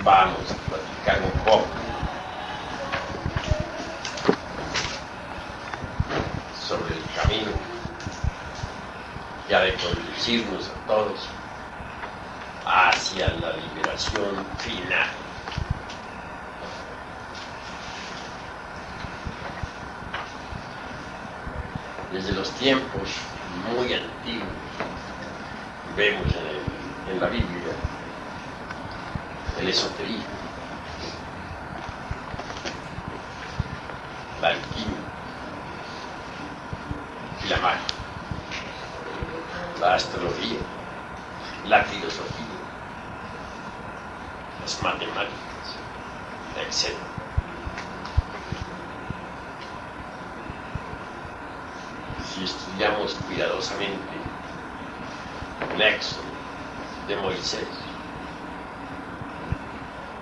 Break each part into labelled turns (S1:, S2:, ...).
S1: vamos a platicar un poco sobre el camino que ha de conducirnos a todos hacia la liberación final. Desde los tiempos muy antiguos vemos en la Biblia el esoterismo, la alquimia y la magia, la astrología, la filosofía, las matemáticas, etc. Si estudiamos cuidadosamente el Éxodo de Moisés,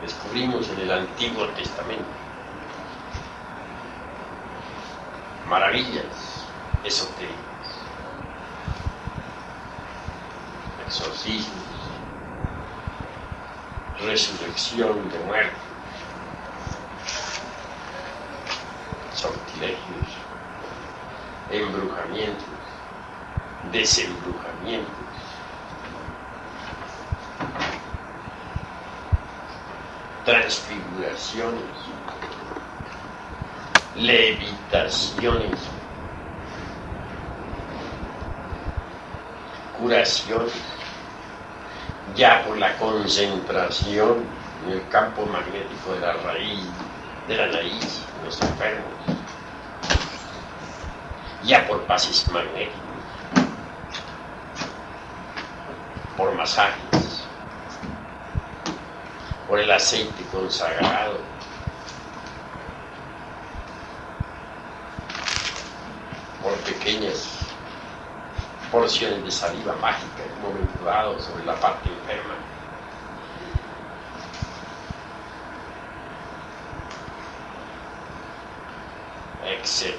S1: descubrimos en el Antiguo Testamento maravillas esotéricas, exorcismos, resurrección de muertos, sortilegios, embrujamientos, desembrujamientos, transfiguraciones, levitaciones, curaciones, ya por la concentración en el campo magnético de la raíz, de la nariz, en los enfermos, ya por pases magnéticos, por masajes, por el aceite consagrado, por pequeñas porciones de saliva mágica en un momento dado sobre la parte enferma. Etc.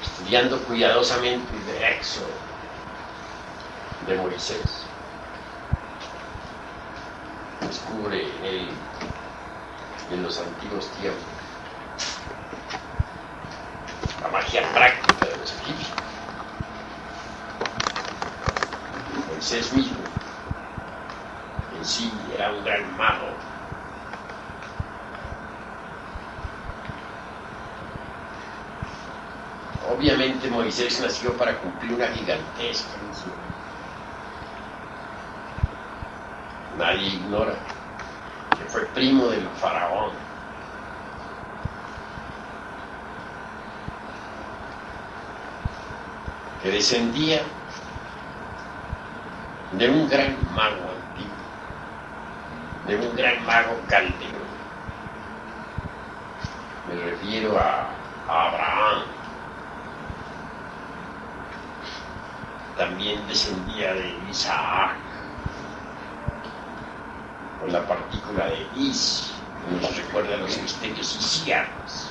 S1: Estudiando cuidadosamente el Éxodo de Moisés, descubre él en los antiguos tiempos la magia práctica de los egipcios. Moisés mismo en sí era un gran mago. Obviamente Moisés nació para cumplir una gigantesca misión. Nadie ignora que fue primo del faraón. Que descendía de un gran mago antiguo, de un gran mago caldeo. Me refiero a Abraham. También descendía de Isaac, con la partícula de Is, que nos recuerda los misterios isiacos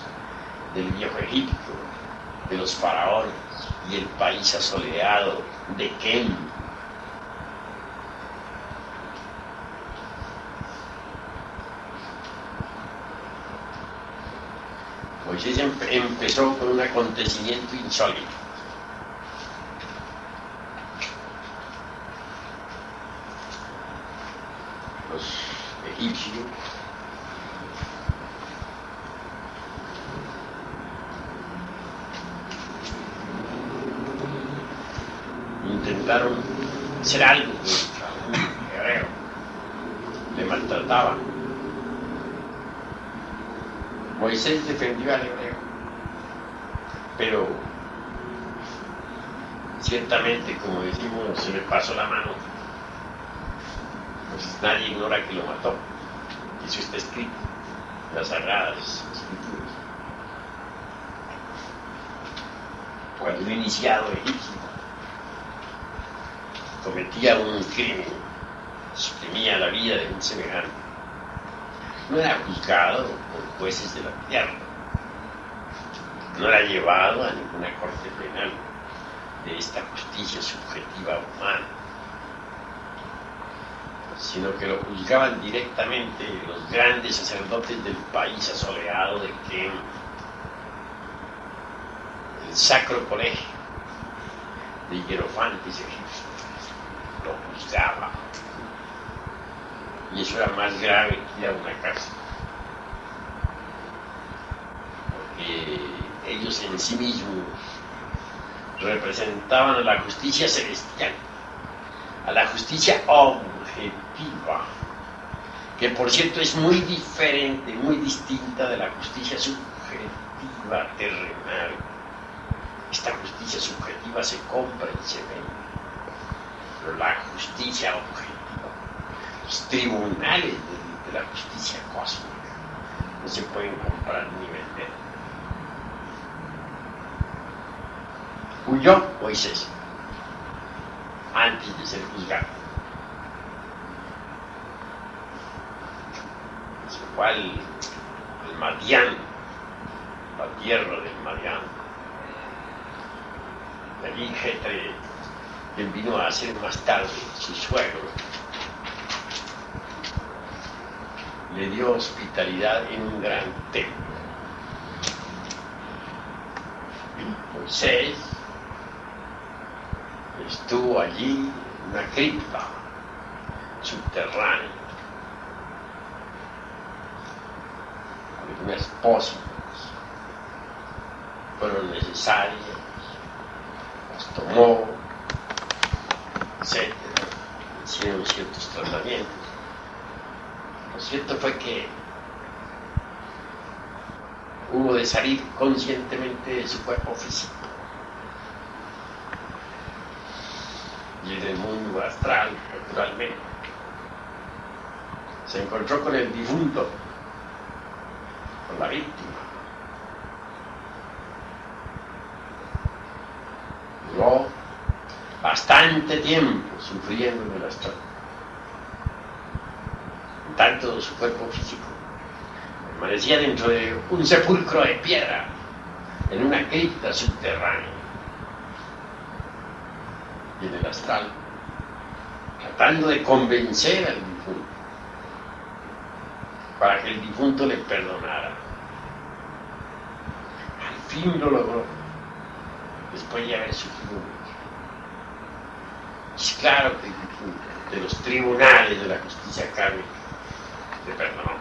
S1: del viejo Egipto, de los faraones y el país asoleado de Kem. Moisés empezó con un acontecimiento insólito. Los egipcios intentaron hacer algo contra un hebreo, le maltrataban. Moisés defendió al hebreo, pero ciertamente, como decimos, se le pasó la mano. Pues nadie ignora que lo mató. Eso está escrito en las Sagradas Escrituras. Cuando un iniciado egipcio cometía un crimen, suprimía la vida de un semejante, no era juzgado por jueces de la tierra, no era llevado a ninguna corte penal, de esta justicia subjetiva humana, sino que lo juzgaban directamente los grandes sacerdotes del país asoleado de Kem, el Sacro Colegio de hierofantes egipcios, lo juzgaba. Y eso era más grave que ir a una cárcel, porque ellos en sí mismos representaban a la justicia celestial, a la justicia objetiva, que por cierto es muy diferente, muy distinta de la justicia subjetiva terrenal. Esta justicia subjetiva se compra y se vende, pero la justicia objetiva, los tribunales de la justicia cósmica, no se pueden comprar ni vender. Huyó Moisés antes de ser juzgado. Se fue al Madián, la tierra del Madián. De allí Jetro, quien vino a ser más tarde su suegro, le dio hospitalidad en un gran templo. Moisés estuvo allí en una cripta subterránea, algunas pócimas fueron necesarias, las tomó, etc. Hicieron ciertos tratamientos. Lo cierto fue que hubo de salir conscientemente de su cuerpo físico y en el mundo astral, naturalmente. Se encontró con el difunto, con la víctima. Duró bastante tiempo sufriendo en el astral. En tanto su cuerpo físico permanecía dentro de un sepulcro de piedra, en una cripta subterránea. Y en el astral, tratando de convencer al difunto para que el difunto le perdonara. Al fin lo logró, después de haber sufrido mucho. Es claro que el difunto, de los tribunales de la justicia kármica, le perdonó.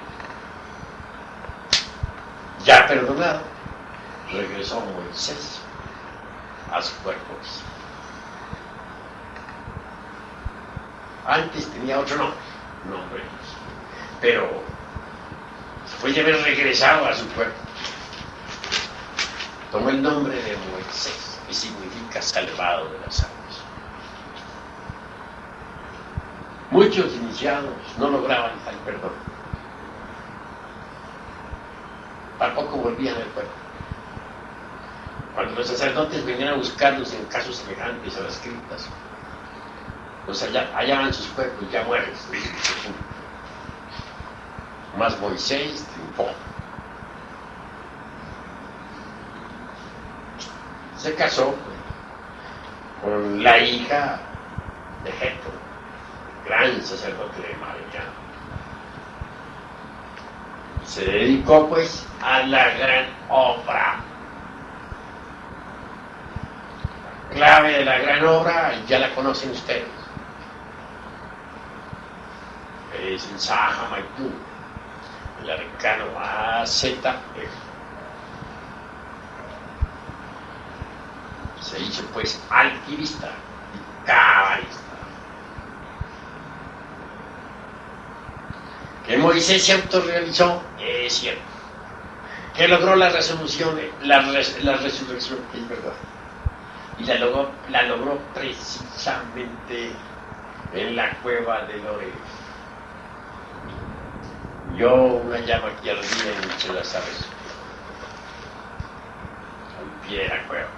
S1: Ya perdonado, regresó Moisés a su cuerpo físico. Antes tenía otro nombre, pero después de haber regresado a su cuerpo, tomó el nombre de Moisés, que significa salvado de las aguas. Muchos iniciados no lograban tal perdón. Tampoco volvían al cuerpo. Cuando los sacerdotes venían a buscarlos en casos semejantes a las criptas, los hallaban sus cuerpos ya muertos. Mas Moisés triunfó. Se casó con la hija de Jetro, gran sacerdote de Madián. Se dedicó pues a la gran obra. La clave de la gran obra ya la conocen ustedes. Es el Zaha Maipú, el arcano AZF. Se hizo pues alquimista y cabalista. Que Moisés se autorrealizó, es cierto. Que logró la resolución, la resurrección, es verdad. Y la logró precisamente en la cueva de Loré. Yo una llama que ardía entre las aves, al pie de la cueva.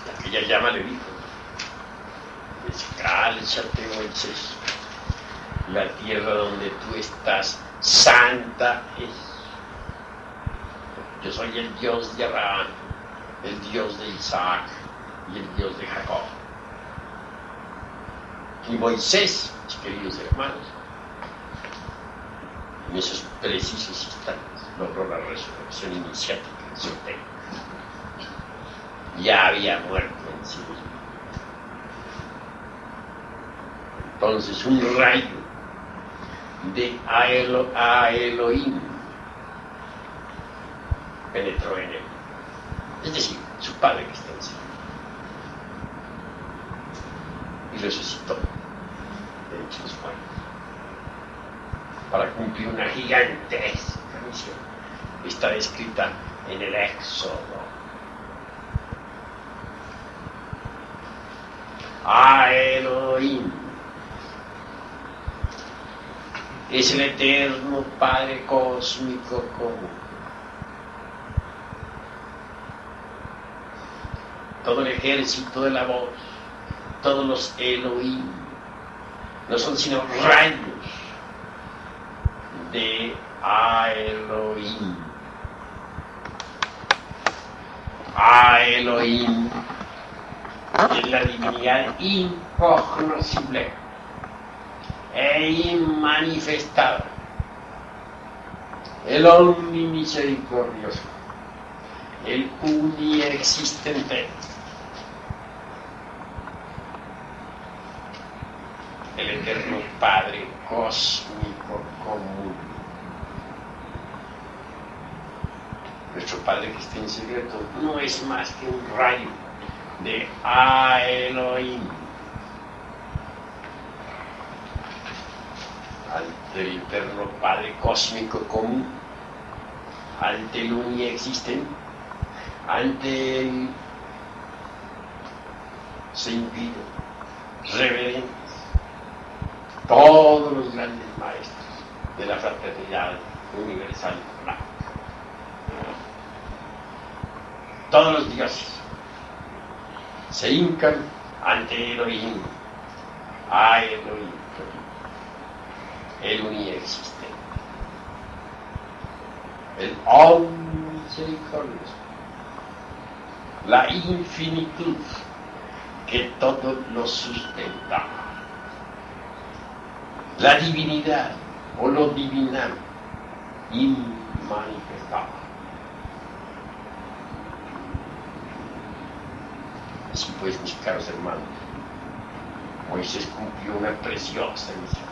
S1: Y aquella llama le dijo: descálzate, Moisés, la tierra donde tú estás santa es. Yo soy el Dios de Abraham, el Dios de Isaac y el Dios de Jacob. Y Moisés, mis queridos hermanos, en esos precisos instantes logró la resurrección iniciática de su templo. Ya había muerto en sí mismo. Entonces un rayo de a Elohim penetró en él, es decir, su padre que está en sí, y resucitó de entre los muertos para cumplir una gigantesca misión. Está descrita en el Éxodo. A Elohim es el eterno Padre cósmico común. Todo el ejército de la voz, todos los Elohim, no son sino rayos de a Elohim. A Elohim es la divinidad incognoscible e inmanifestada, el omnimisericordioso, el uniexistente, el eterno Padre cósmico común. Nuestro Padre que está en secreto no es más que un rayo de a Elohim. Ante el eterno Padre cósmico común, ante el uniexistente, ante él se inclinan reverentes todos los grandes maestros de la fraternidad universal. Todos los dioses se hincan ante Elohim, a Elohim, el uniexistente, el omnimisericordioso, la infinitud que todo lo sustenta, la divinidad o lo divinal inmanifestado. Así pues, mis caros hermanos, Moisés cumplió una preciosa misión.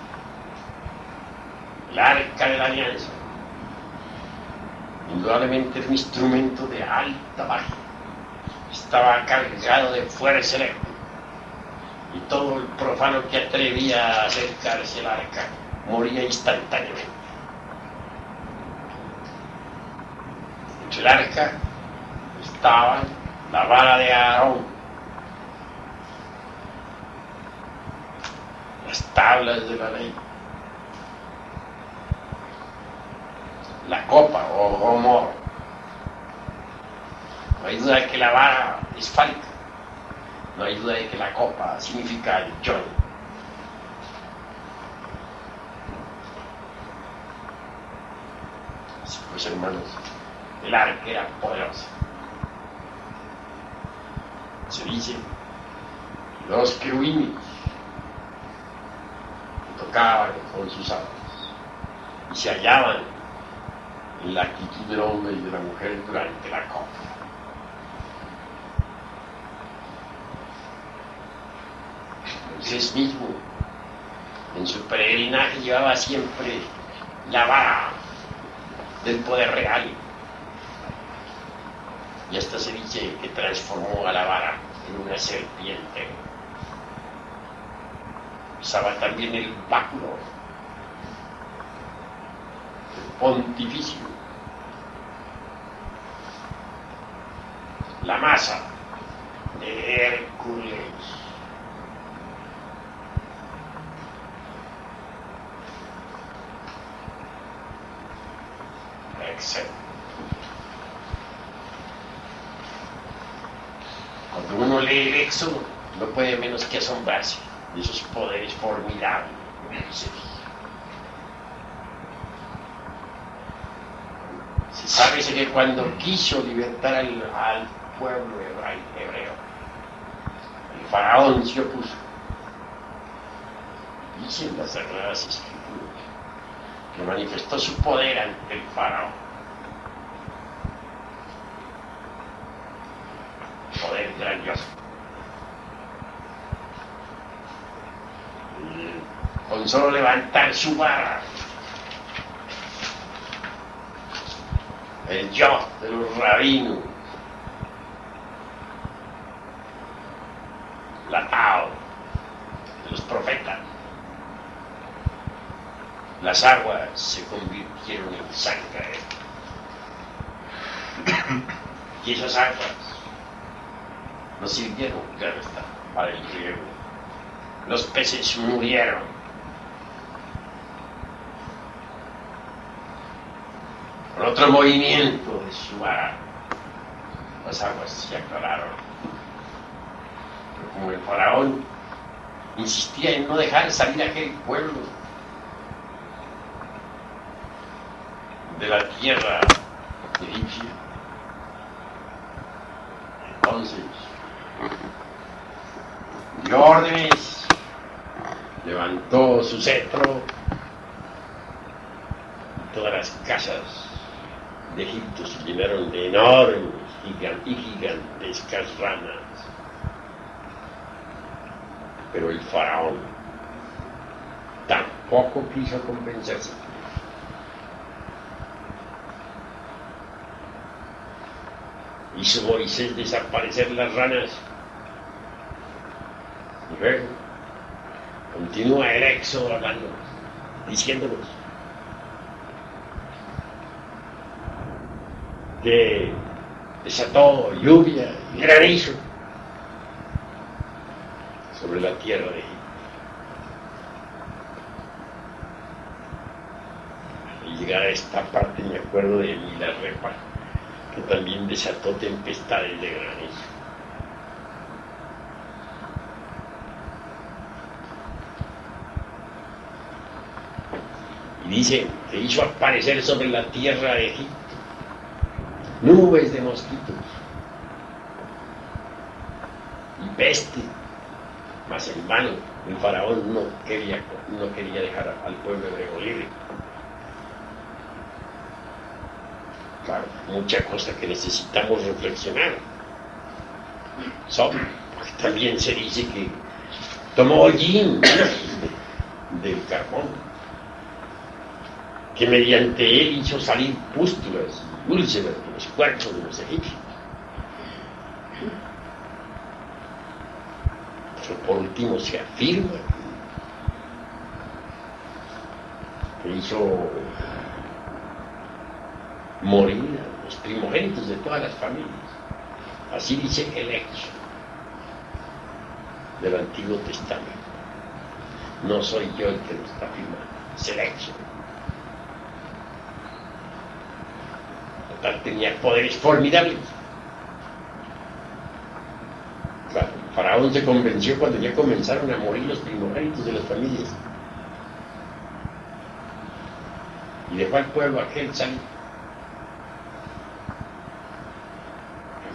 S1: El arca de la alianza, indudablemente era un instrumento de alta magia, estaba cargado de fuerza eléctrica, y todo el profano que atrevía a acercarse al arca moría instantáneamente. Entre el arca estaba la vara de Aarón, las tablas de la ley, la copa o gomor. No hay duda de que la vara es fálica, no hay duda de que la copa significa el yo. Así pues, hermanos, el arca era poderosa. Se dice, los querubines tocaban con sus alas y se hallaban en la actitud del hombre y de la mujer durante la copa. Moisés mismo, en su peregrinaje, llevaba siempre la vara del poder real, y hasta se dice que transformó a la vara en una serpiente. Usaba también el báculo, el pontificio, la masa de Hércules. Etc. Cuando uno lee el Éxodo, no puede menos que asombrarse de esos poderes formidables. Se sabe que cuando quiso libertar al pueblo hebreo, faraón se opuso. Dicen las Sagradas Escrituras que manifestó su poder ante el faraón. Poder grandioso. Con solo levantar su vara, el yo de los rabinos, la Tao de los profetas, las aguas se convirtieron en sangre. Y esas aguas no sirvieron, claro está, para el riego. Los peces murieron. Con otro movimiento de su vara, las aguas se aclararon. Pero como el faraón insistía en no dejar salir a aquel pueblo de la tierra egipcia, entonces dio órdenes, levantó su cetro y todas las casas de Egipto se llenaron de enormes y gigantescas ranas. Pero el faraón tampoco quiso compensarse. Hizo Moisés desaparecer las ranas. Y luego continúa el éxodo hablando, diciéndonos que desató lluvia y granizo sobre la tierra de Egipto. Al llegar a esta parte me acuerdo de Milarepa, que también desató tempestades de granizo. Y dice que hizo aparecer sobre la tierra de Egipto nubes de mosquitos y peste, mas en vano el faraón no quería dejar al pueblo hebreo libre. Claro, muchas cosas que necesitamos reflexionar son, también se dice que tomó hollín del carbón, que mediante él hizo salir pústulas y úlceras de los cuerpos de los egipcios. Pero por último se afirma que hizo morir a los primogénitos de todas las familias. Así dice el Éxodo del Antiguo Testamento. No soy yo el que lo está afirmando, es el Éxodo. Tenía poderes formidables. Claro, el faraón se convenció cuando ya comenzaron a morir los primogénitos de las familias y dejó al pueblo aquel salir.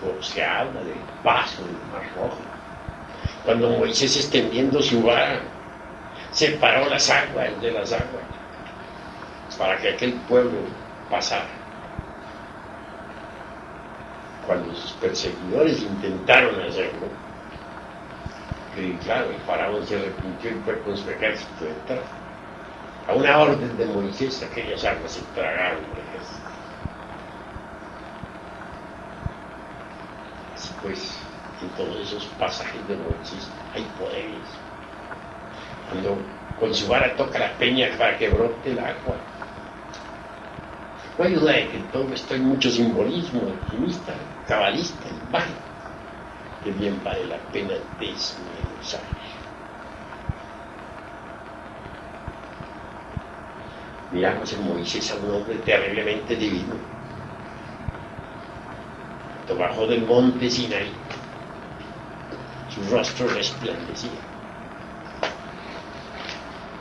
S1: Luego se habla del paso del Mar Rojo, cuando Moisés, extendiendo su vara, separó las aguas de las aguas para que aquel pueblo pasara. Cuando sus perseguidores intentaron hacerlo, y claro, el faraón se arrepintió y fue con su ejército de entrar. A una orden de Moisés, aquellas aguas se tragaron el ejército. Así pues, en todos esos pasajes de Moisés hay poderes. Cuando con su vara toca la peña para que brote el agua. No hay duda de que en todo esto hay mucho simbolismo alquimista, cabalista y mágico, que bien vale la pena desmenuzar. Miramos en Moisés a un hombre terriblemente divino. Cuando bajó del monte Sinaí, su rostro resplandecía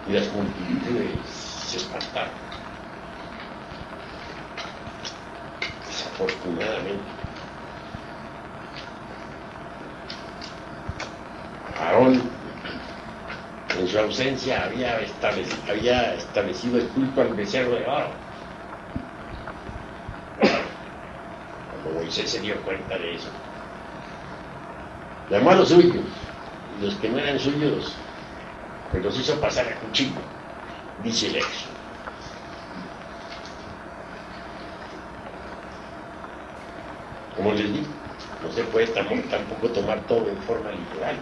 S1: y las multitudes se espantaron. Desafortunadamente, ausencia había establecido el culto al becerro de oro. Cuando Moisés se dio cuenta de eso, llamó a los suyos, y los que no eran suyos, pues los hizo pasar a cuchillo, dice el Éxodo. Como les digo, no se puede tampoco tomar todo en forma literal.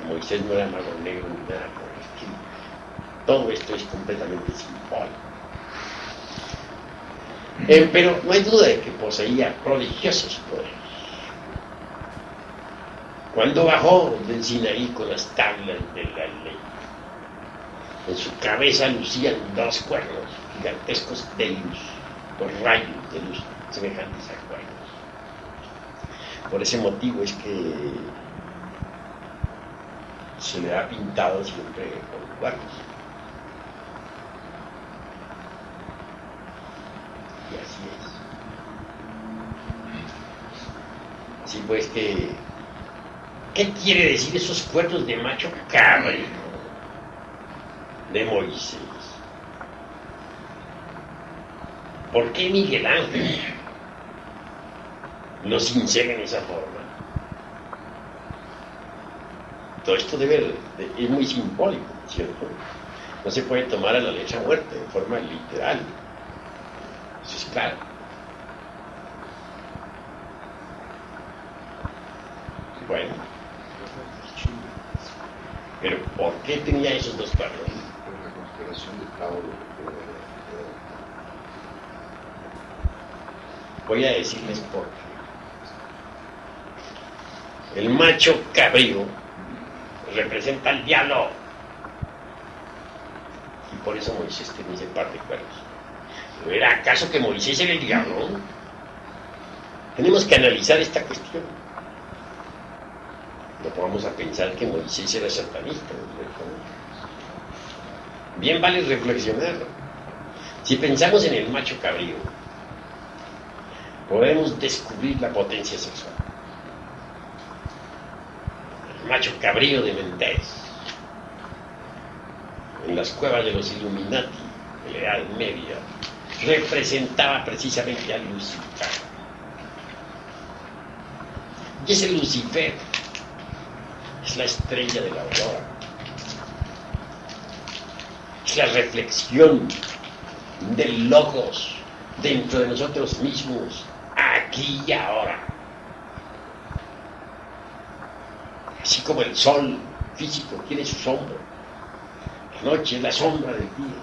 S1: Moisés no era mago negro ni nada por el estilo. Todo esto es completamente simbólico. Pero no hay duda de que poseía prodigiosos poderes. Cuando bajó del Sinaí con las tablas de la ley, en su cabeza lucían dos cuernos gigantescos de luz, dos rayos de luz semejantes a cuernos. Por ese motivo es que se le ha pintado siempre con cuernos. Y así es. Así pues que, ¿qué quiere decir esos cuernos de macho cabrío de Moisés? ¿Por qué Miguel Ángel los insere en esa forma? Todo esto es muy simbólico, ¿cierto? No se puede tomar a la letra muerta de forma literal. Eso es claro. Bueno. Pero ¿por qué tenía esos dos cuernos?
S2: Por la conspiración de Tauro.
S1: Voy a decirles por qué. El macho cabrío representa al diablo. Y por eso Moisés tenía ese par de cuernos. ¿Pero era acaso que Moisés era el diablo? Tenemos que analizar esta cuestión. No vamos a pensar que Moisés era satanista. Bien vale reflexionar. Si pensamos en el macho cabrío, podemos descubrir la potencia sexual. El macho cabrío de Mentés, en las cuevas de los Illuminati de la Edad Media, representaba precisamente a Lucifer. Y ese Lucifer es la estrella de la aurora, es la reflexión del logos dentro de nosotros mismos, aquí y ahora. Así como el sol físico tiene su sombra, la noche es la sombra del día,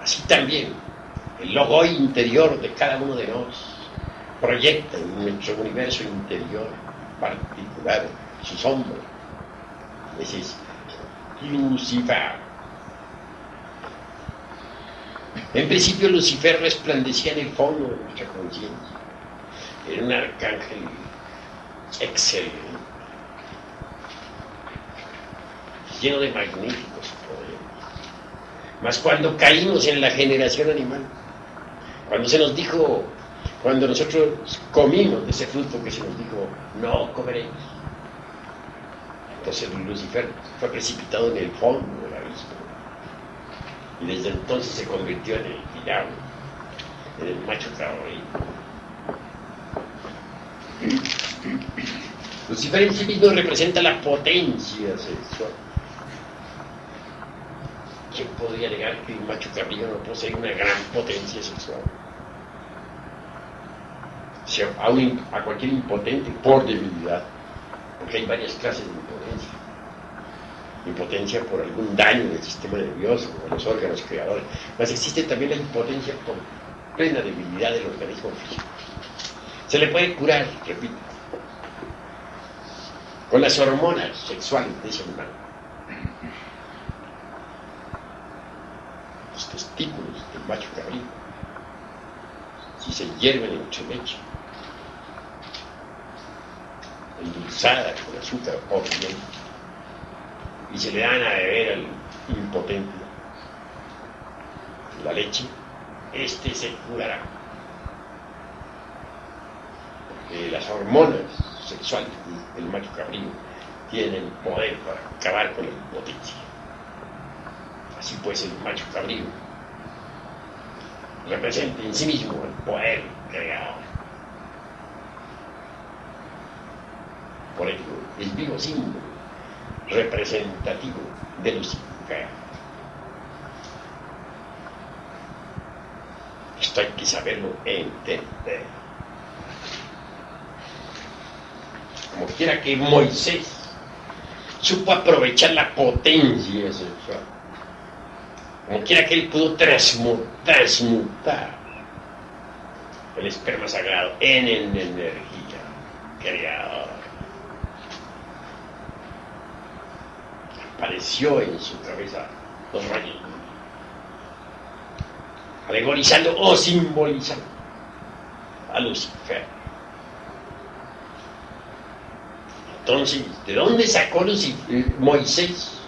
S1: así también el logo interior de cada uno de nosotros proyecta en nuestro universo interior particular su sombra. Ese es Lucifer. En principio Lucifer resplandecía en el fondo de nuestra conciencia. Era un arcángel excelente, lleno de magníficos poderes. Mas cuando caímos en la generación animal, cuando nosotros comimos de ese fruto que se nos dijo, no comeréis, entonces Lucifer fue precipitado en el fondo del abismo. Y desde entonces se convirtió en el diablo, en el macho cabrío. Lucifer en sí mismo representa la potencia sexual. ¿Quién podría negar que un macho cabrío no posee una gran potencia sexual? O sea, a cualquier impotente por debilidad, porque hay varias clases de impotencia. Impotencia por algún daño en el sistema nervioso o en los órganos creadores, mas existe también la impotencia por plena debilidad del organismo físico. Se le puede curar, repito, con las hormonas sexuales de ese animal. Los testículos del macho cabrío, si se hierven en mucha leche, endulzada con azúcar o bien, y se le dan a beber al impotente la leche, este se curará. Porque las hormonas sexuales del macho cabrío tiene el poder para acabar con la impotencia. Así pues, el macho cabrío representa en sí mismo el poder creador. Por ello, el vivo símbolo representativo de Lucifer. Esto hay que saberlo entender. Como quiera que Moisés supo aprovechar la potencia sexual, como quiera que él pudo transmutar el esperma sagrado en energía creadora. Apareció en su cabeza los rayos, alegorizando o simbolizando a Lucifer. Entonces, ¿de dónde sacó Moisés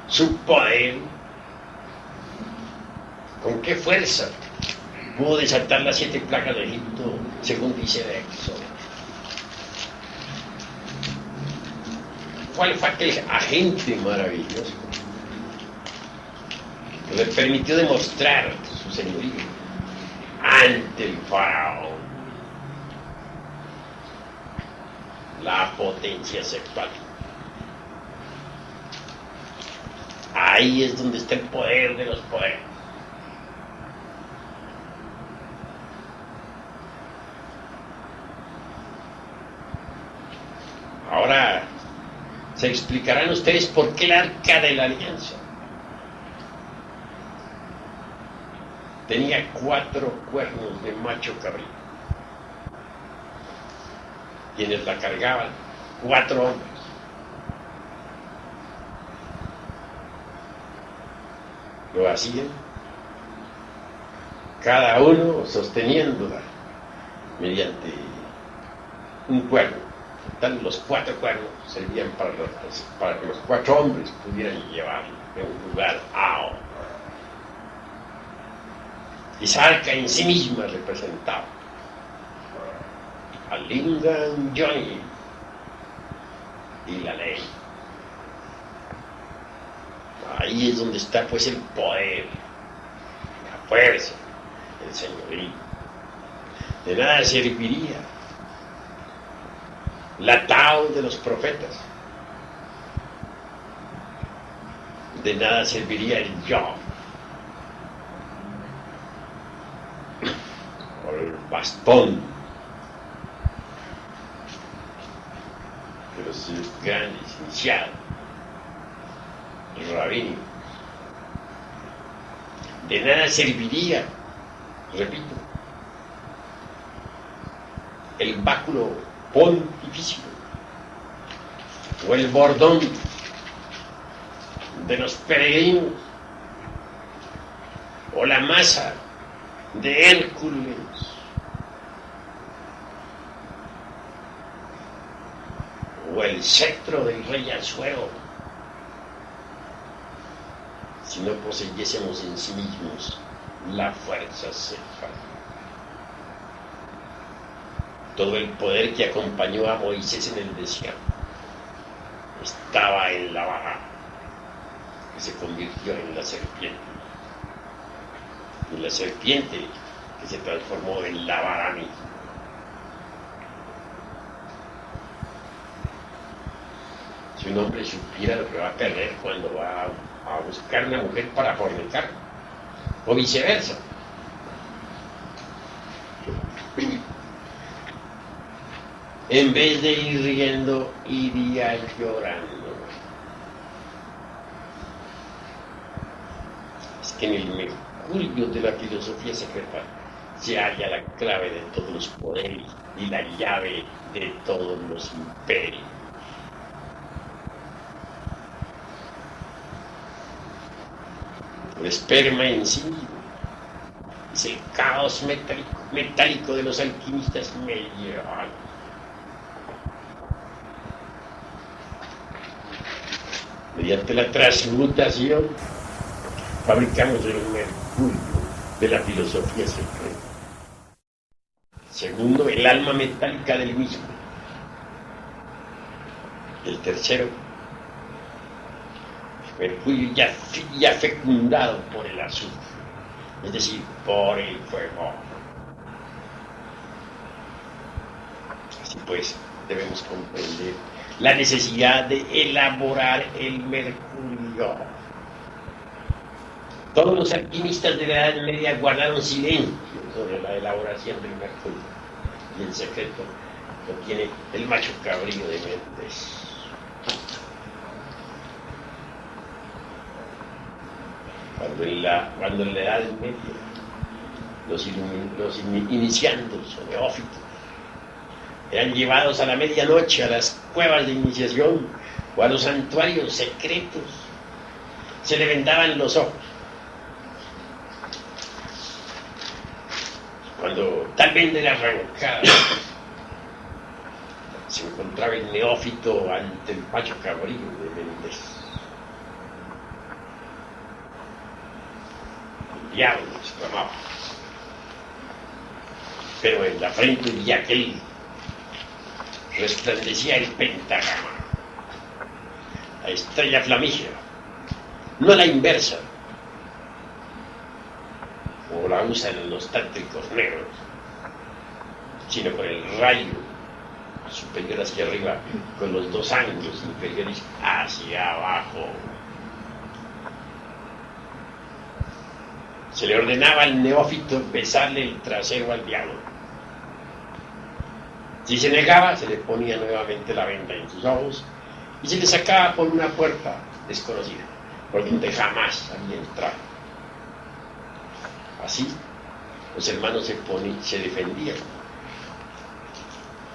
S1: su poder? ¿Con qué fuerza pudo desatar las 7 plagas de Egipto, según dice el Éxodo? ¿Cuál fue aquel agente maravilloso que le permitió demostrar su señorío ante el faraón? La potencia sexual. Ahí es donde está el poder de los poderes. Ahora se explicarán ustedes por qué el arca de la alianza tenía 4 cuernos de macho cabrío. Quienes la cargaban, 4 hombres. Lo hacían, cada uno sosteniéndola mediante un cuerno. Los 4 cuernos servían para que los 4 hombres pudieran llevarlo de un lugar a otro. Esa arca en sí misma representaba al Lingam Johnny y la ley. Ahí es donde está pues el poder, la fuerza, el señorío. De nada serviría la Tao de los profetas. De nada serviría el yo o el bastón de los grandes iniciados rabínicos. De nada serviría, repito, el báculo pontificio o el bordón de los peregrinos o la masa de Hércules o el cetro del rey Asuero, si no poseyésemos en sí mismos la fuerza sexual. Todo el poder que acompañó a Moisés en el desierto estaba en la vara, que se convirtió en la serpiente, y la serpiente que se transformó en la vara misma. Si un hombre supiera lo que va a perder cuando va a buscar una mujer para fornicar, o viceversa. En vez de ir riendo, iría llorando. Es que en el mercurio de la filosofía secreta se halla la clave de todos los poderes y la llave de todos los imperios. El esperma en sí es el caos metálico de los alquimistas medievales. Mediante la transmutación fabricamos el mercurio de la filosofía secreta. Segundo, el alma metálica del mismo. El tercero, Mercurio ya fecundado por el azufre, es decir, por el fuego. Así pues, debemos comprender la necesidad de elaborar el mercurio. Todos los alquimistas de la Edad Media guardaron silencio sobre la elaboración del mercurio, y el secreto lo tiene el macho cabrío de Méndez. Cuando en la Edad Media los iniciandos o neófitos eran llevados a la medianoche a las cuevas de iniciación o a los santuarios secretos, se le vendaban los ojos. Cuando tal venda era arrancada, se encontraba el neófito ante el macho cabrío de Méndez. El diablo exclamaba, pero en la frente de aquel resplandecía el pentagrama, la estrella flamígera, no la inversa, como la usan los tántricos negros, sino con el rayo superior hacia arriba, con los dos ángulos inferiores hacia abajo. Se le ordenaba al neófito besarle el trasero al diablo. Si se negaba, se le ponía nuevamente la venda en sus ojos y se le sacaba por una puerta desconocida, por donde jamás había entrado. Así, los hermanos se defendían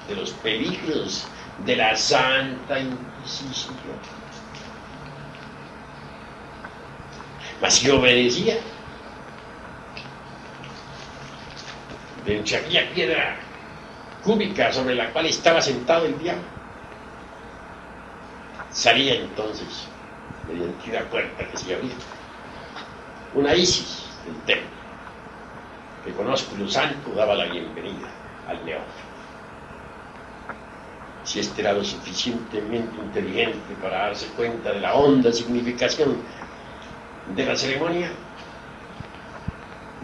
S1: de los peligros de la Santa Inquisición. Mas si obedecía, de aquella piedra cúbica sobre la cual estaba sentado el diablo, salía entonces, mediante una puerta que se abría, una Isis del templo, que con ósculo santo daba la bienvenida al neófito. Si éste era lo suficientemente inteligente para darse cuenta de la honda significación de la ceremonia,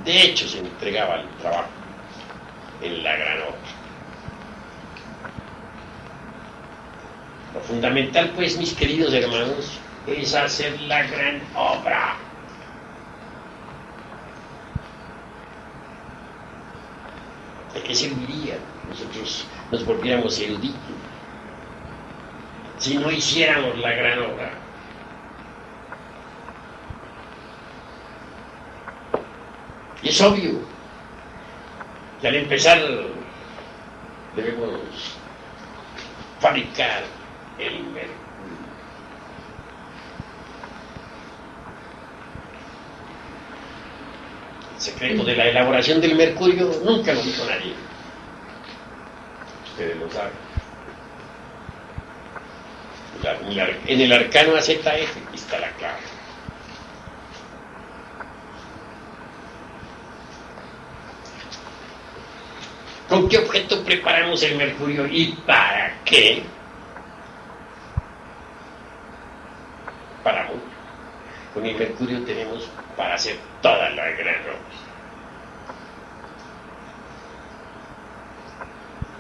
S1: de hecho se entregaba al trabajo en la gran obra. Lo fundamental, pues, mis queridos hermanos, es hacer la gran obra. ¿De qué serviría nosotros nos volviéramos eruditos si no hiciéramos la gran obra? Y es obvio que al empezar debemos fabricar el mercurio. El secreto de la elaboración del mercurio nunca lo dijo nadie. Ustedes lo saben. En el arcano AZF está la clave. ¿Con qué objeto preparamos el mercurio y para qué? Para mucho. Con el mercurio tenemos para hacer toda la gran obra.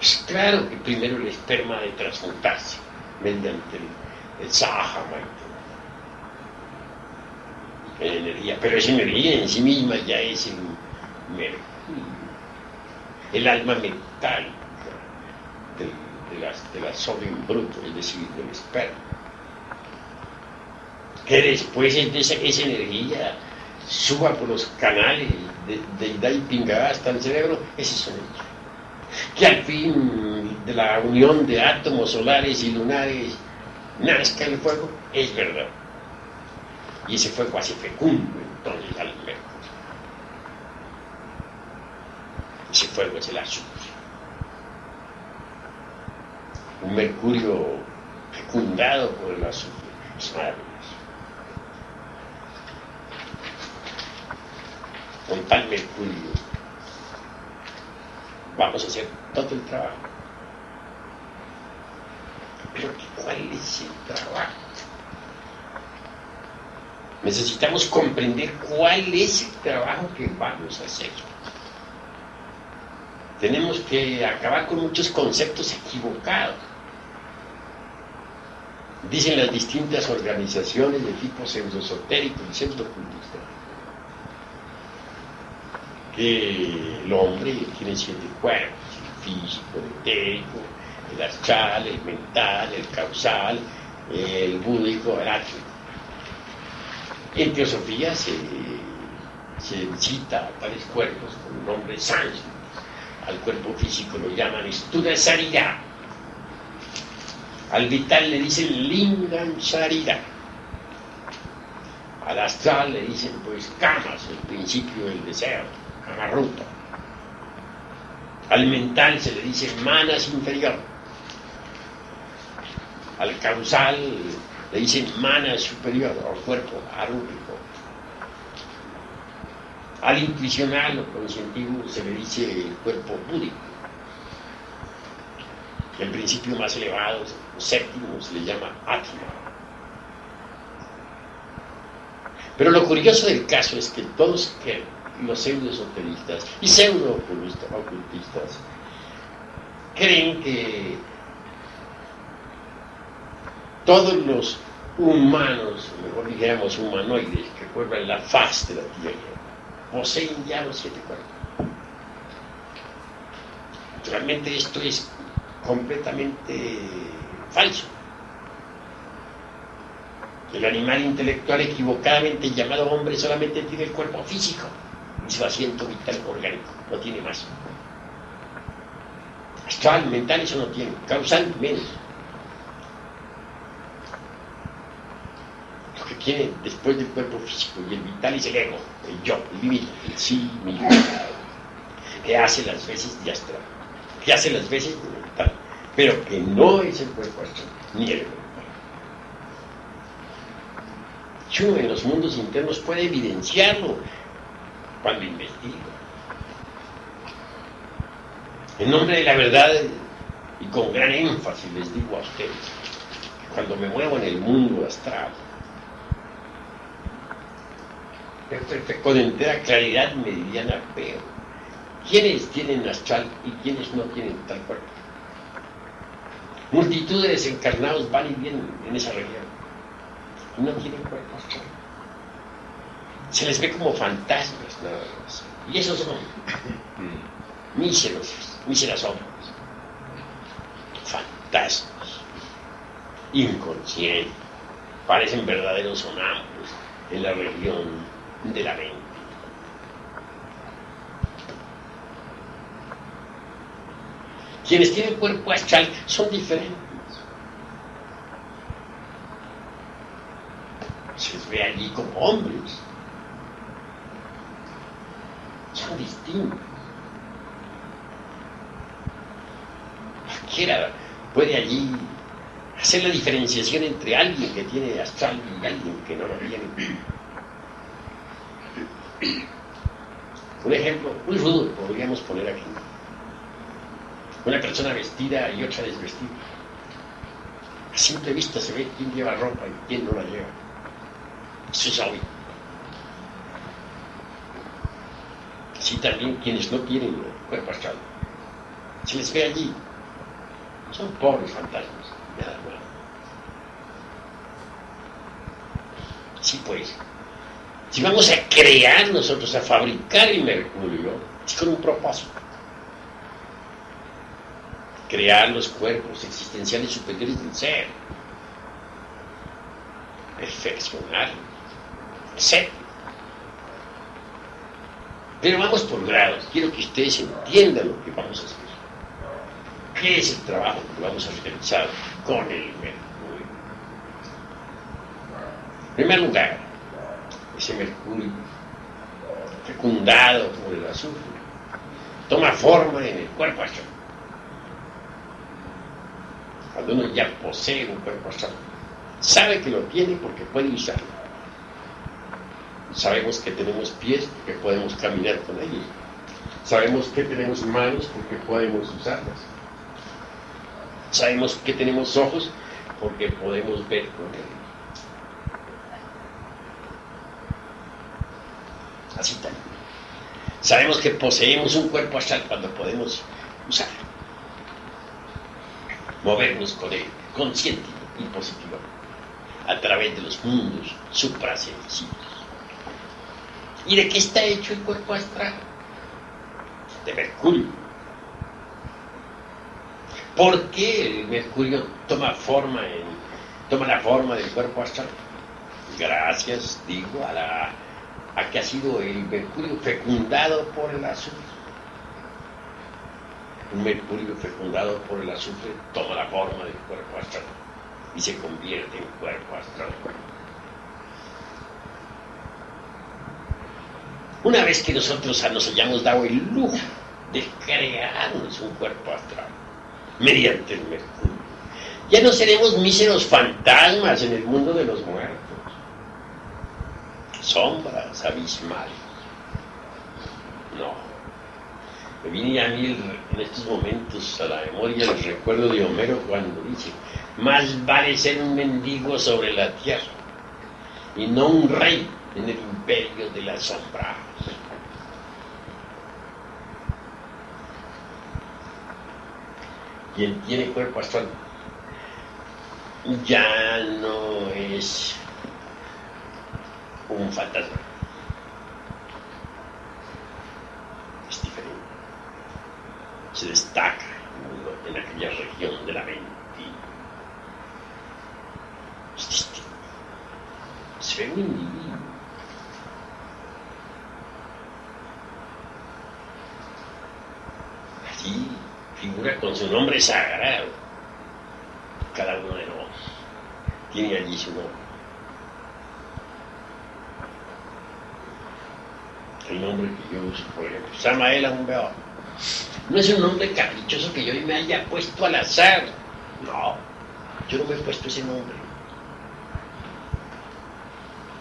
S1: Es claro que primero el esperma de transmutarse mediante el Sahama en energía, pero esa energía en sí misma ya es el mercurio, el alma metálica de la sodio en bruto, es decir, del esperma, que después de esa energía suba por los canales de Ida hasta el cerebro. Ese es un hecho. Que al fin de la unión de átomos solares y lunares nazca el fuego, es verdad. Y ese fuego hace fecundo entonces al mercurio. Ese fuego es el azufre. Un mercurio fecundado por el azufre es maravilloso. Con tal mercurio vamos a hacer todo el trabajo. Pero ¿cuál es el trabajo? Necesitamos comprender cuál es el trabajo que vamos a hacer. Tenemos que acabar con muchos conceptos equivocados. Dicen las distintas organizaciones de tipo pseudo-esotérico y pseudo-ocultista que el hombre tiene 7 cuerpos: el físico, el etérico, el astral, el mental, el causal, el búdico, el átmico. En teosofía se cita a tales cuerpos con nombre sánscrito. Al cuerpo físico lo llaman Studha Sarira. Al vital le dicen Lingam Sarira. Al astral le dicen pues Kamas, el principio del deseo, Kamaruta. Al mental se le dice Manas inferior. Al causal le dicen Manas superior, o cuerpo arúpico. Al intuicional o conscientivo se le dice el cuerpo búdico. El principio más elevado, séptimo, se le llama Atma. Pero lo curioso del caso es que todos los pseudo-esoteristas y pseudo-ocultistas creen que todos los humanos, o mejor dijéramos humanoides, que pueblan la faz de la Tierra, poseen ya los 7 cuerpos. Naturalmente esto es completamente falso. El animal intelectual equivocadamente llamado hombre solamente tiene el cuerpo físico y su asiento vital orgánico, no tiene más. Astral, mental, eso no tiene, causal menos. Lo que tiene después del cuerpo físico y el vital es el ego, el yo, el vivir, el sí, mi yo, que hace las veces de astral, que hace las veces de mental, pero que no es el cuerpo astral, ni el mental. Y uno en los mundos internos puede evidenciarlo cuando investiga. En nombre de la verdad y con gran énfasis les digo a ustedes que cuando me muevo en el mundo astral, con entera claridad meridiana veo quiénes tienen astral y quiénes no tienen tal cuerpo. Multitud de desencarnados van y vienen en esa región y no tienen cuerpo astral. Se les ve como fantasmas nada más. Y esos son míseras obras, fantasmas, inconscientes, parecen verdaderos sonámbulos en la región de la mente. Quienes tienen cuerpo astral son diferentes. Se les ve allí como hombres. Son distintos. Cualquiera puede allí hacer la diferenciación entre alguien que tiene astral y alguien que no lo tiene. Un ejemplo muy rudo podríamos poner aquí: una persona vestida y otra desvestida. A simple vista se ve quién lleva ropa y quién no la lleva. Eso es obvio. Así también quienes no tienen cuerpo astral, se les ve allí, son pobres fantasmas, nada más. Sí, pues, si vamos a crear nosotros, a fabricar el mercurio, es con un propósito: crear los cuerpos existenciales superiores del ser, perfeccionar el ser. Pero vamos por grados. Quiero que ustedes entiendan lo que vamos a hacer. ¿Qué es el trabajo que vamos a realizar con el mercurio? En primer lugar, ese mercurio, fecundado por el azufre, toma forma en el cuerpo astral. Cuando uno ya posee un cuerpo astral, sabe que lo tiene porque puede usarlo. Sabemos que tenemos pies porque podemos caminar con ellos. Sabemos que tenemos manos porque podemos usarlas. Sabemos que tenemos ojos porque podemos ver con ellos. Así también. Sabemos que poseemos un cuerpo astral cuando podemos usarlo, movernos con él, consciente y positivamente, a través de los mundos suprasensibles. ¿Y de qué está hecho el cuerpo astral? De mercurio. ¿Por qué el mercurio toma la forma del cuerpo astral? Gracias, digo, a que ha sido el mercurio fecundado por el azufre. Un mercurio fecundado por el azufre toma la forma del cuerpo astral y se convierte en cuerpo astral. Una vez que nosotros nos hayamos dado el lujo de crearnos un cuerpo astral mediante el mercurio, ya no seremos míseros fantasmas en el mundo de los muertos, sombras abismales. No. Me viene a mí en estos momentos a la memoria el recuerdo de Homero cuando dice: más vale ser un mendigo sobre la tierra y no un rey en el imperio de las sombras. Quien tiene cuerpo astral ya no es un fantasma, es diferente, se destaca en aquella región de la mente, es distinto, se ve un individuo. Allí figura con su nombre sagrado. Cada uno de nosotros tiene allí su nombre. El nombre que yo uso, por ejemplo, Samael Aumbeor, no es un nombre caprichoso que yo me haya puesto al azar. No, yo no me he puesto ese nombre.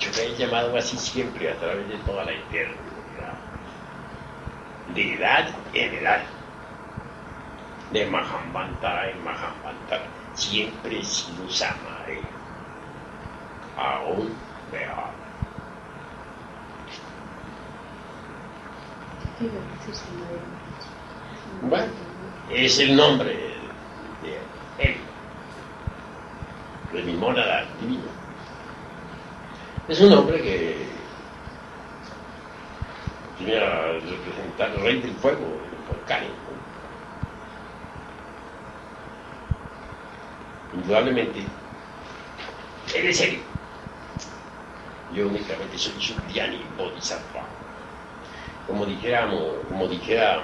S1: Yo me he llamado así siempre a través de toda la eternidad, de edad en edad, de Mahambantara en Mahambantara, siempre he sido Samael Aumbeor. Bueno, es el nombre de él, de mi mónada divina. Es un nombre que viene a representar el rey del fuego, el volcánico. Indudablemente, él es él. Yo únicamente soy Shuddhyani Bodhisattva. Como dijera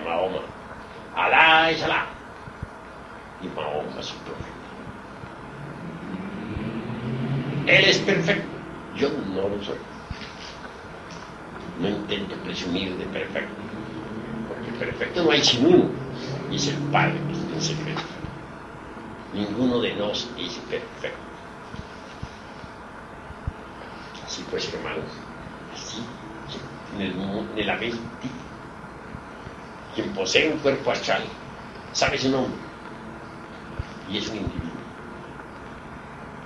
S1: Mahoma, Alá es Alá, y Mahoma es su profeta. Él es perfecto, yo no lo soy. No intento presumir de perfecto, porque perfecto no hay sino uno, y es el Padre que está en secreto. Ninguno de nosotros es perfecto. Así pues, hermanos, así, en la mente, quien posee un cuerpo astral sabe su nombre y es un individuo.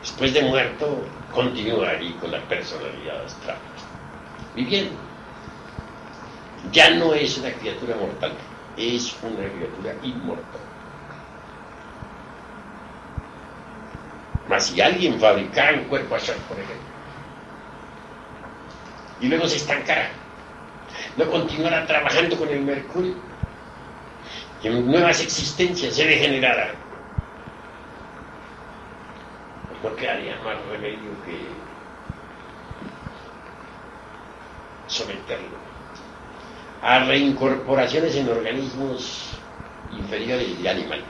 S1: Después de muerto, continúa ahí con la personalidad astral, viviendo. Ya no es una criatura mortal, es una criatura inmortal. Mas si alguien fabricara un cuerpo astral, por ejemplo, y luego se estancara, no continuará trabajando con el mercurio, y en nuevas existencias se degenerará, pues no quedaría más remedio que someterlo a reincorporaciones en organismos inferiores y animales,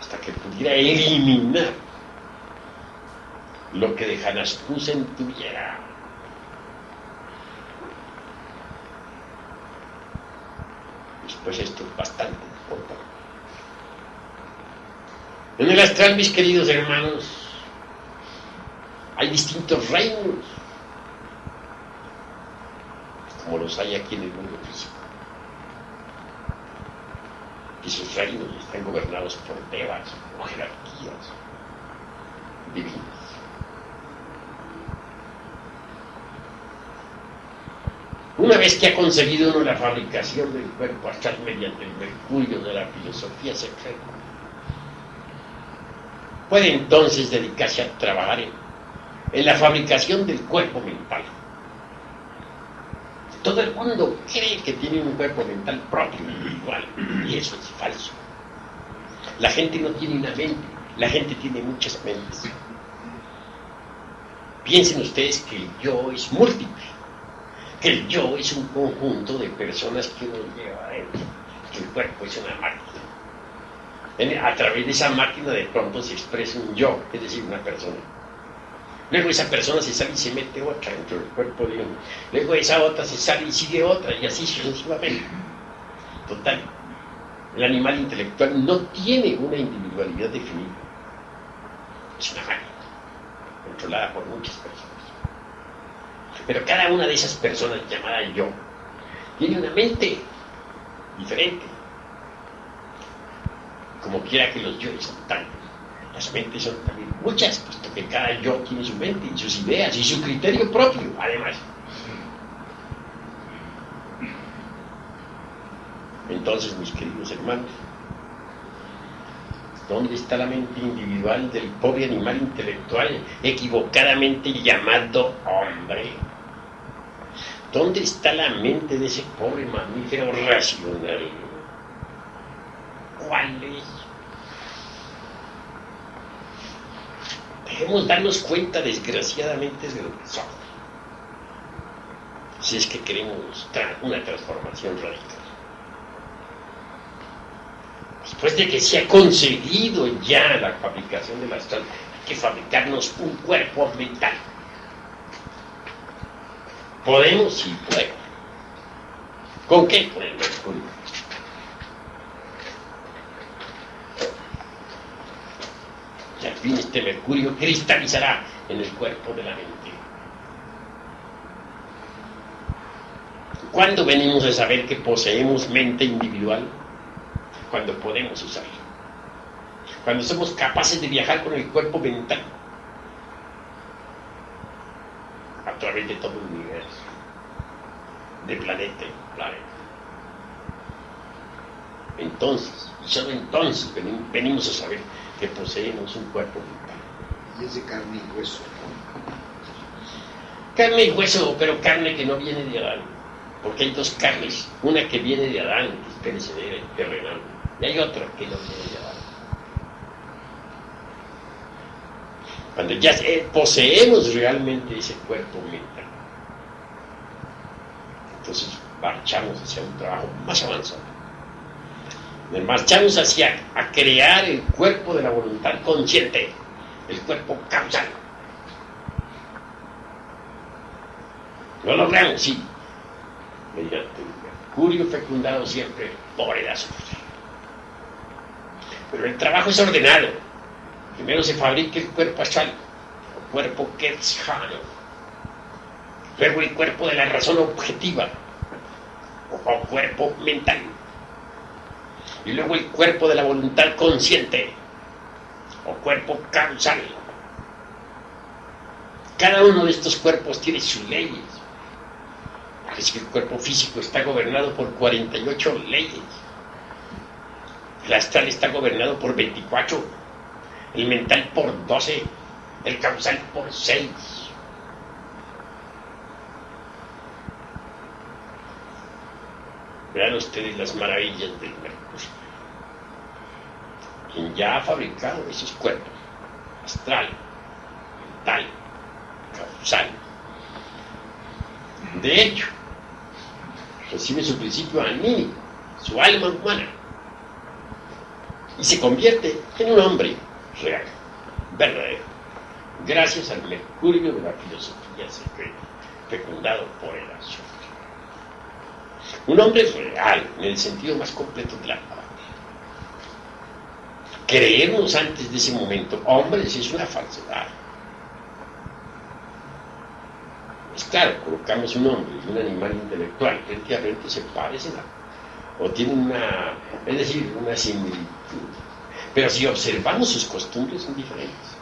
S1: hasta que pudiera eliminar lo que de Hanaskusen tuviera. Pues esto es bastante importante. En el astral, mis queridos hermanos, hay distintos reinos, como los hay aquí en el mundo físico. que sus reinos están gobernados por devas o jerarquías divinas. Una vez que ha concebido uno la fabricación del cuerpo astral mediante el mercurio de la filosofía secreta, puede entonces dedicarse a trabajar en la fabricación del cuerpo mental. Todo el mundo cree que tiene un cuerpo mental propio, individual, y eso es falso. La gente no tiene una mente, la gente tiene muchas mentes. Piensen ustedes que el yo es múltiple, que el yo es un conjunto de personas que uno lleva adentro, que el cuerpo es una máquina. A través de esa máquina de pronto se expresa un yo, es decir, una persona. Luego esa persona se sale y se mete otra dentro del cuerpo de uno. Luego esa otra se sale y sigue otra, y así sucesivamente. Total, el animal intelectual no tiene una individualidad definida. Es una máquina, controlada por muchas personas. Pero cada una de esas personas, llamada yo, tiene una mente diferente. Como quiera que los yoes son tantos, las mentes son también muchas, puesto que cada yo tiene su mente y sus ideas y su criterio propio, además. Entonces, mis queridos hermanos, ¿dónde está la mente individual del pobre animal intelectual equivocadamente llamado hombre? ¿Dónde está la mente de ese pobre mamífero racional? ¿Cuál es? Debemos darnos cuenta, desgraciadamente, de lo que somos, si es que queremos una transformación radical. Después de que se ha conseguido ya la fabricación del astral, hay que fabricarnos un cuerpo mental. ¿Podemos? Sí, podemos. ¿Con qué? Con el mercurio. Y al fin este mercurio cristalizará en el cuerpo de la mente. ¿Cuándo venimos a saber que poseemos mente individual? Cuando podemos usarla. Cuando somos capaces de viajar con el cuerpo mental a través de todo el universo, de planeta en planeta. Entonces, y solo entonces venimos a saber que poseemos un cuerpo mental.
S2: Y es de carne y hueso, ¿no?
S1: Carne y hueso, pero carne que no viene de Adán. Porque hay dos carnes, una que viene de Adán, que es perecedera y terrenal, y hay otra que no viene de Adán. Cuando ya poseemos realmente ese cuerpo mental, entonces marchamos hacia un trabajo más avanzado. Marchamos hacia a crear el cuerpo de la voluntad consciente, el cuerpo causal. Lo logramos, sí, mediante el mercurio fecundado siempre por el azufre. Pero el trabajo es ordenado. Primero se fabrica el cuerpo astral, el cuerpo Ketzhano. Luego el cuerpo de la razón objetiva, o cuerpo mental. Y luego el cuerpo de la voluntad consciente, o cuerpo causal. Cada uno de estos cuerpos tiene sus leyes. Es que el cuerpo físico está gobernado por 48 leyes. El astral está gobernado por 24, el mental por 12, el causal por 6. Vean ustedes las maravillas del mercurio. Quien ya ha fabricado esos cuerpos, astral, mental, causal, de hecho, recibe su principio anímico, su alma humana, y se convierte en un hombre real, verdadero, gracias al mercurio de la filosofía secreta, fecundado por el azufre. Un hombre real, en el sentido más completo de la palabra. Creernos antes de ese momento hombres es una falsedad. Es claro, colocamos un hombre y un animal intelectual frente a frente, se parecen o tienen una similitud. Pero si observamos sus costumbres son diferentes.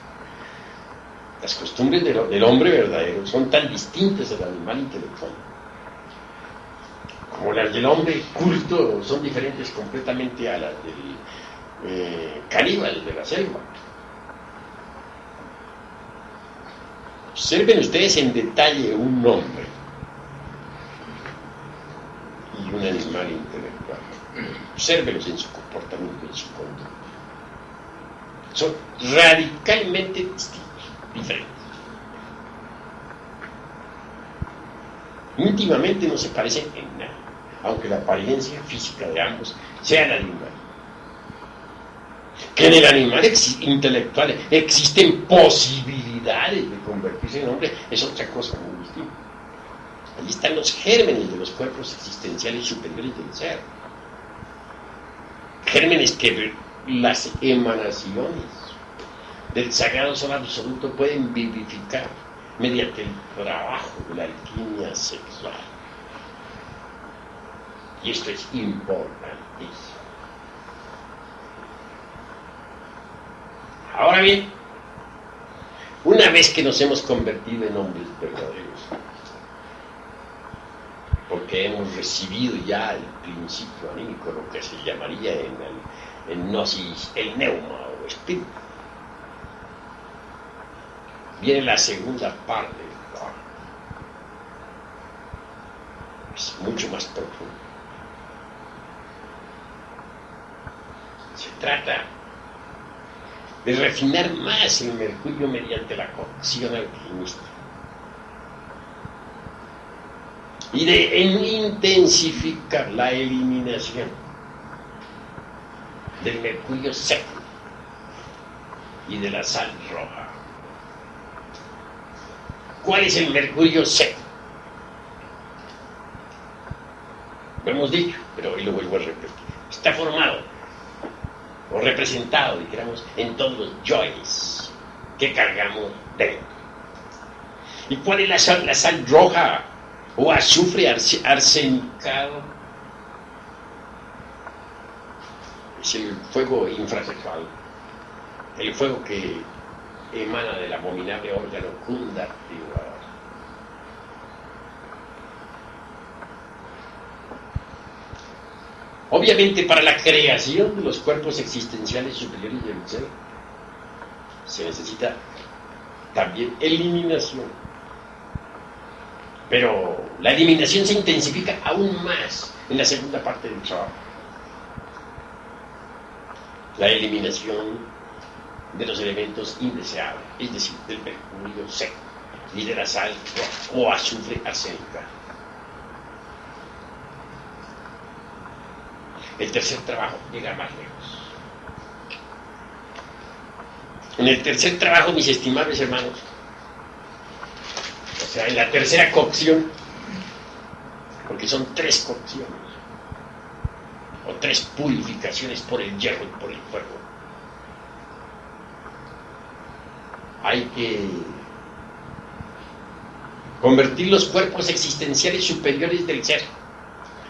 S1: Las costumbres del hombre verdadero son tan distintas del animal intelectual como las del hombre culto son diferentes completamente a las del caníbal de la selva. Observen ustedes en detalle un hombre y un animal intelectual. Obsérvenlos en su comportamiento, en su conducta. Son radicalmente distintos, diferentes. Íntimamente no se parecen en nada, aunque la apariencia física de ambos sea la de un animal. Que en el animal intelectual existen posibilidades de convertirse en hombre es otra cosa muy distinta. Allí están los gérmenes de los cuerpos existenciales superiores del ser. Gérmenes que las emanaciones del sagrado sol absoluto pueden vivificar mediante el trabajo de la alquimia sexual. Y esto es importantísimo. Ahora bien, una vez que nos hemos convertido en hombres verdaderos, porque hemos recibido ya el principio anímico, lo que se llamaría en gnosis el neuma o espíritu, viene la segunda parte del trabajo. Es mucho más profundo. Se trata de refinar más el mercurio mediante la cocción alquimista y de intensificar la eliminación del mercurio seco y de la sal roja. ¿Cuál es el mercurio seco? Lo hemos dicho, pero hoy lo vuelvo a repetir. Está formado o representado, dijéramos, en todos los yoes que cargamos dentro. ¿Y cuál es la sal roja o azufre arsenicado? Es el fuego infrasexual, el fuego que emana del abominable órgano Kundra. Obviamente, para la creación de los cuerpos existenciales superiores del ser se necesita también eliminación. Pero la eliminación se intensifica aún más en la segunda parte del trabajo. La eliminación de los elementos indeseables, es decir, del mercurio seco y de la sal o azufre arsénica. El tercer trabajo llega más lejos. En el tercer trabajo, mis estimables hermanos, o sea, en la tercera cocción, porque son 3 cocciones, o 3 purificaciones por el hierro y por el fuego, hay que convertir los cuerpos existenciales superiores del ser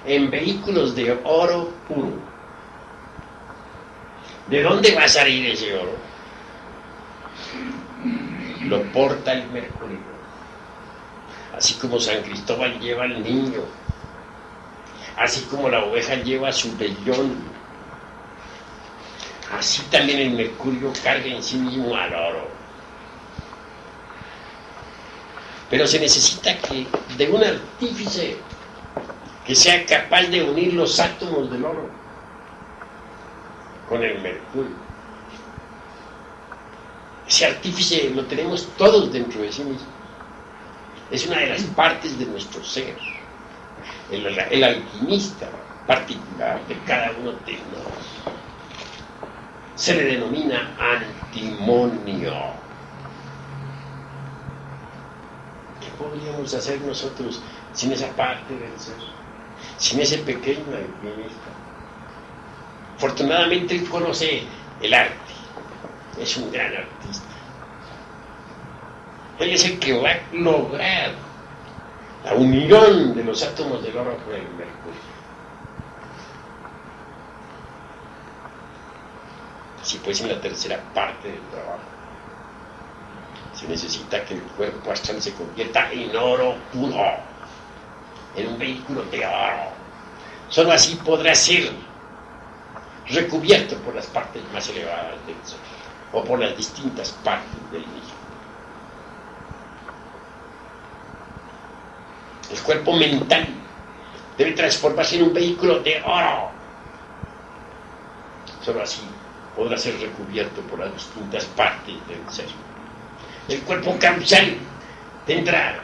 S1: en vehículos de oro puro. ¿De dónde va a salir ese oro? Lo porta el mercurio. Así como San Cristóbal lleva al niño, así como la oveja lleva su vellón, así también el mercurio carga en sí mismo al oro. Pero se necesita de un artífice que sea capaz de unir los átomos del oro con el mercurio. Ese artífice lo tenemos todos dentro de sí mismo. Es una de las partes de nuestro ser. El alquimista particular de cada uno de nosotros se le denomina antimonio. ¿Qué podríamos hacer nosotros sin esa parte del ser? Sin ese pequeño alquimista. Afortunadamente él conoce el arte, es un gran artista. Él es el que va a lograr la unión de los átomos del oro con el mercurio. Si pues en la tercera parte del trabajo se necesita que el cuerpo astral se convierta en oro puro, en un vehículo de oro. Solo así podrá ser recubierto por las partes más elevadas del sol o por las distintas partes del mismo. El cuerpo mental debe transformarse en un vehículo de oro. Solo así podrá ser recubierto por las distintas partes del ser. El cuerpo causal tendrá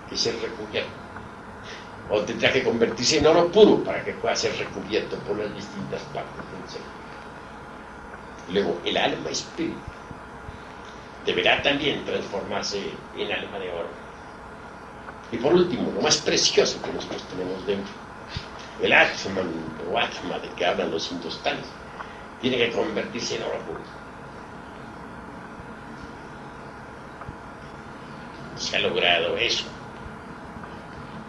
S1: que ser recubierto, o tendrá que convertirse en oro puro para que pueda ser recubierto por las distintas partes del ser. Luego, el alma espíritu deberá también transformarse en alma de oro. Y por último, lo más precioso que nosotros tenemos dentro, el Atman o Atma de que hablan los hindustanes, tiene que convertirse en oro puro. Se ha logrado eso.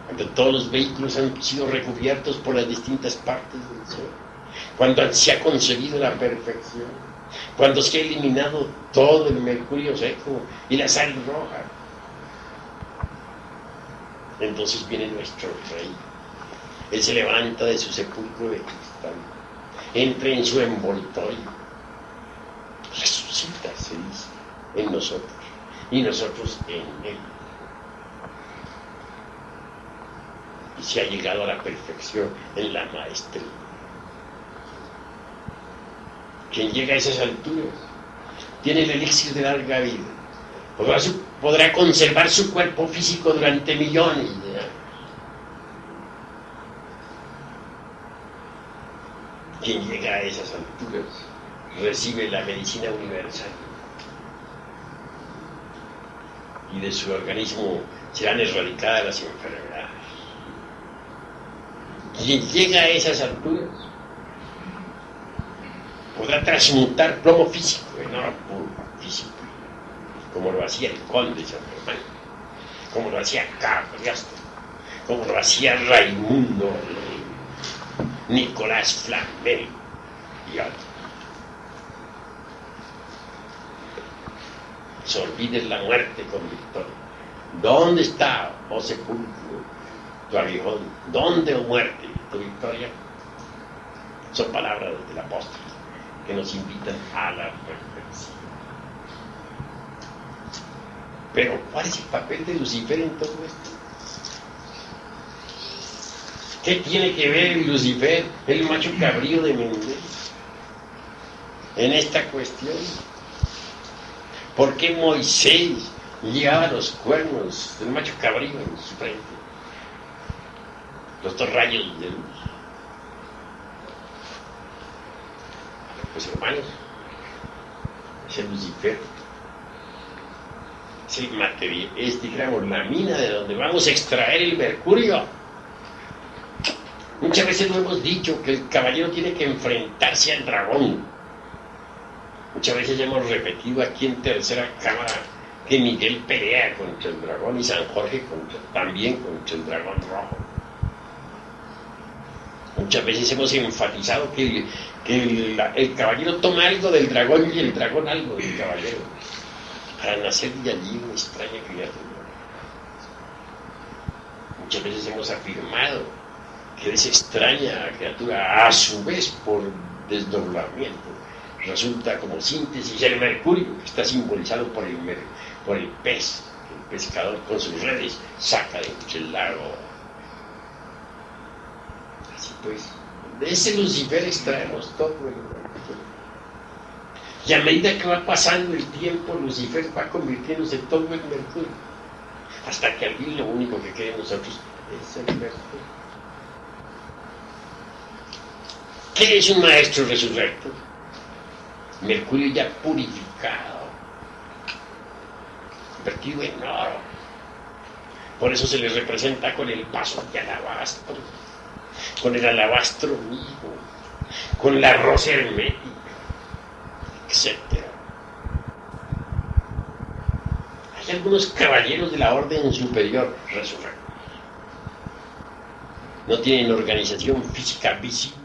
S1: Cuando todos los vehículos han sido recubiertos por las distintas partes del ser, cuando se ha conseguido la perfección, cuando se ha eliminado todo el mercurio seco y la sal roja, entonces viene nuestro rey. Él se levanta de su sepulcro de cristal, entra en su envoltorio, resucita, se dice, en nosotros, y nosotros en él. Y se ha llegado a la perfección en la maestría. Quien llega a esas alturas tiene el elixir de larga vida. Podrá conservar su cuerpo físico durante millones de años. Quien llega a esas alturas recibe la medicina universal y de su organismo serán erradicadas las enfermedades. Quien llega a esas alturas podrá transmutar plomo físico en oro puro físico, como lo hacía el conde de San Germán, como lo hacía Cagliostro, como lo hacía Raimundo, Nicolás Flamel y otros. Se olviden la muerte con victoria. ¿Dónde está, oh sepulcro, tu aguijón? ¿Dónde, oh muerte, tu victoria? Son palabras del apóstol que nos invitan a la reflexión. Pero, ¿cuál es el papel de Lucifer en todo esto? ¿Qué tiene que ver Lucifer, el macho cabrío de Mendel, en esta cuestión? ¿Por qué Moisés llevaba los cuernos del macho cabrío en su frente? Los dos rayos de luz. Pues hermanos, ese Lucifer es, digamos, la mina de donde vamos a extraer el mercurio. Muchas veces lo hemos dicho, que el caballero tiene que enfrentarse al dragón. Muchas veces hemos repetido aquí en Tercera Cámara que Miguel pelea contra el dragón y San Jorge también contra el dragón rojo. Muchas veces hemos enfatizado que el caballero toma algo del dragón y el dragón algo del caballero, para nacer de allí una extraña criatura. Muchas veces hemos afirmado que esa extraña criatura, a su vez por desdoblamiento, resulta como síntesis el mercurio, que está simbolizado por el pez, que el pescador con sus redes saca de el lago. Así pues, de ese Lucifer extraemos todo el mercurio. Y a medida que va pasando el tiempo, Lucifer va convirtiéndose en todo el mercurio, hasta que al fin lo único que queda en nosotros es el mercurio. ¿Qué es un maestro resurrecto? Mercurio ya purificado, convertido en oro. Por eso se le representa con el vaso de alabastro, con el alabastro mismo, con la rosa hermética, etc. Hay algunos caballeros de la orden superior resurrectos. No tienen organización física visible,